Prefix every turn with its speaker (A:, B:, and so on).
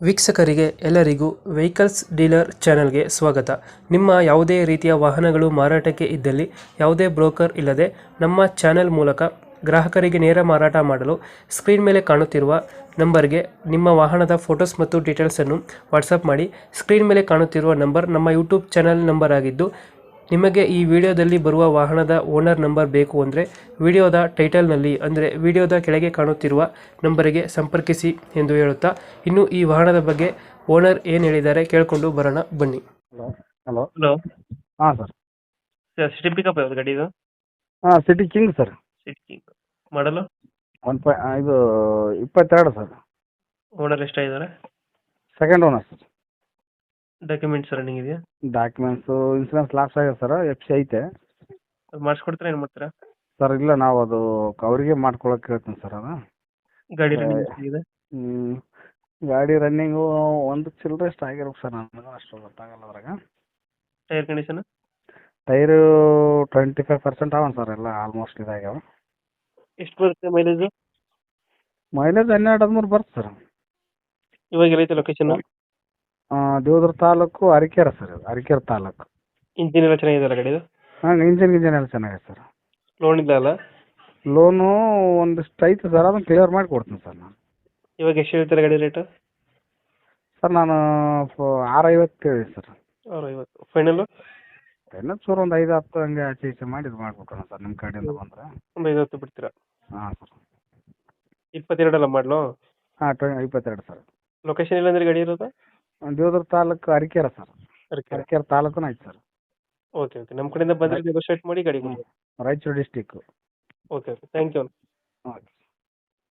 A: ವೀಕ್ಷಕರಿಗೆ ಎಲ್ಲರಿಗೂ vehicles dealer ಚಾನೆಲ್ಗೆ ಸ್ವಾಗತ. ನಿಮ್ಮ ಯಾವುದೇ ರೀತಿಯ ವಾಹನಗಳು ಮಾರಾಟಕ್ಕೆ ಇದ್ದಲ್ಲಿ ಯಾವುದೇ ಬ್ರೋಕರ್ ಇಲ್ಲದೆ ನಮ್ಮ ಚಾನೆಲ್ ಮೂಲಕ ಗ್ರಾಹಕರಿಗೆ ನೇರ ಮಾರಾಟ ಮಾಡಲು ಸ್ಕ್ರೀನ್ ಮೇಲೆ ಕಾಣುತ್ತಿರುವ ನಂಬರ್ಗೆ ನಿಮ್ಮ ವಾಹನದ ಫೋಟೋಸ್ ಮತ್ತು ಡೀಟೇಲ್ಸನ್ನು ವಾಟ್ಸಪ್ ಮಾಡಿ. ಸ್ಕ್ರೀನ್ ಮೇಲೆ ಕಾಣುತ್ತಿರುವ ನಂಬರ್ ನಮ್ಮ ಯೂಟ್ಯೂಬ್ ಚಾನೆಲ್ ನಂಬರ್ ಆಗಿದ್ದು, ನಿಮಗೆ ಈ ವಿಡಿಯೋದಲ್ಲಿ ಬರುವ ವಾಹನದ ಓನರ್ ನಂಬರ್ ಬೇಕು ಅಂದರೆ ವಿಡಿಯೋದ ಟೈಟಲ್ನಲ್ಲಿ ಅಂದರೆ ವಿಡಿಯೋದ ಕೆಳಗೆ ಕಾಣುತ್ತಿರುವ ನಂಬರಿಗೆ ಸಂಪರ್ಕಿಸಿ ಎಂದು ಹೇಳುತ್ತಾ, ಇನ್ನು ಈ ವಾಹನದ ಬಗ್ಗೆ ಓನರ್ ಏನು ಹೇಳಿದ್ದಾರೆ ಕೇಳಿಕೊಂಡು ಬರೋಣ ಬನ್ನಿ.
B: ಹಲೋ ಹಲೋ
A: ಹಲೋ
B: ಹಾಂ ಸರ್.
A: ಸರ್, ಸಿಟಿ ಪಿಕಪ್ ಯಾವ್ದು ಗಾಡಿ ಇದು?
B: ಹಾಂ ಸಿಟಿ ಕಿಂಗ್ ಸರ್.
A: ಸಿಟಿ ಮಾಡಲು
B: ಇದು 22 ಸರ್.
A: ಓನರ್ ಎಷ್ಟಾಗಿದ್ದಾರೆ?
B: Second owner sir.
A: Documents running ಇದೆಯಾ?
B: ಡಾಕ್ಯುಮೆಂಟ್ಸು ಇನ್ಸೂರೆನ್ಸ್ ಲಾಸ್ಟ್ ಆಗಿದೆ ಸರ್. FC ಐತೆ
A: ಅದು ಮಾಡಿಸ್ಕೊಡ್ತೀರಾ, ಏನು ಮಾಡ್ತೀರಾ?
B: ಸರ್. ಇಲ್ಲ, ನಾವು ಅದು ಅವರಿಗೆ ಮಾಡ್ಕೊಳಕ್ಕೆ ಹೇಳ್ತೀನಿ ಸರ್. ಅದು
A: ಗಾಡಿ ರನ್ನಿಂಗ್ ಇದೆ?
B: ಗಾಡಿ ರನ್ನಿಂಗು ಒಂದು ಚಿಲ್ಲರೆ ಎಷ್ಟು ಆಗಿರ್ಬೇಕು ಸರ್. ನನಗೂ ಅಷ್ಟು ಗೊತ್ತಾಗಲ್ಲ ಅದ್ರಾಗ.
A: Tyre condition?
B: ಟೈರು 25% ಅವ ಸರ್. ಎಲ್ಲ ಆಲ್ಮೋಸ್ಟ್ ಇದಾಗ್ಯಾವ.
A: ಎಷ್ಟು ಬರುತ್ತೆ ಮೈಲೇಜು?
B: ಮೈಲೇಜ್ 12-13 ಬರುತ್ತೆ ಸರ್.
A: ಇವಾಗ ಎಲ್ಲೈತೆ ಲೊಕೇಶನ್?
B: ದೇವದುರ್ಗ ತಾಲೂಕು, ಅರಕೆರೆ ಸರ್. ಇದು ಅರಕೆರೆ ತಾಲೂಕು.
A: ಇಂಜಿನ್ ಎಲ್ಲ ಚೆನ್ನಾಗಿದೆಯಲ್ಲ ಗಾಡಿದು?
B: ಹಾಂ, ಇಂಜಿನ್ ಎಲ್ಲ ಚೆನ್ನಾಗಿದೆ ಸರ್.
A: ಲೋನ್ ಇಲ್ಲ ಅಲ್ಲ?
B: ಲೋನು ಒಂದಿಷ್ಟು ಐತೆ ಸರ್. ಅದನ್ನು ಕ್ಲಿಯರ್ ಮಾಡಿ ಕೊಡ್ತೀನಿ ಸರ್ ನಾನು.
A: ಇವಾಗ ಎಷ್ಟು ಹೇಳ್ತಾರೆ ಗಾಡಿ ರೇಟು?
B: ಸರ್ ನಾನು 650 ಹೇಳಿ ಸರ್.
A: 650 ಫೈನಲ್ಲು?
B: ಇನ್ನೂ ಚೂರು ಒಂದು 5-10 ಹಂಗೆ ಆಚೆ ಈಚೆ ಮಾಡಿ ಇದು ಮಾಡ್ಬಿಟ್ಟೋಣ ಸರ್, ನಿಮ್ಮ ಕಡೆಯಿಂದ ಬಂದರೆ.
A: ಒಂದು 50 ಬಿಡ್ತೀರಾ?
B: ಹಾಂ ಸರ್.
A: 22 ಅಲ್ಲ ಮಾಡಲು?
B: ಹಾಂ, 22 ಸರ್.
A: ಲೊಕೇಶನ್ ಇಲ್ಲಾಂದ್ರೆ ಗಾಡಿ ಇರೋದು?
B: ದೇವದುರ್ಗ ತಾಲೂಕು, ಅರಕೆರೆ ಸರ್. ಅರಕೆರೆ ತಾಲೂಕುನ ಐತೆ ಸರ್.
A: ಓಕೆ ಓಕೆ, ನಮ್ಮ ಕಡೆಯಿಂದ ಬಂದರೆ ನೆಗೋಷಿಯೇಟ್ ಮಾಡಿ ಗಾಡಿ ಕೊಡಿ.
B: Raichur district.
A: Okay okay, thank you.
B: Okay.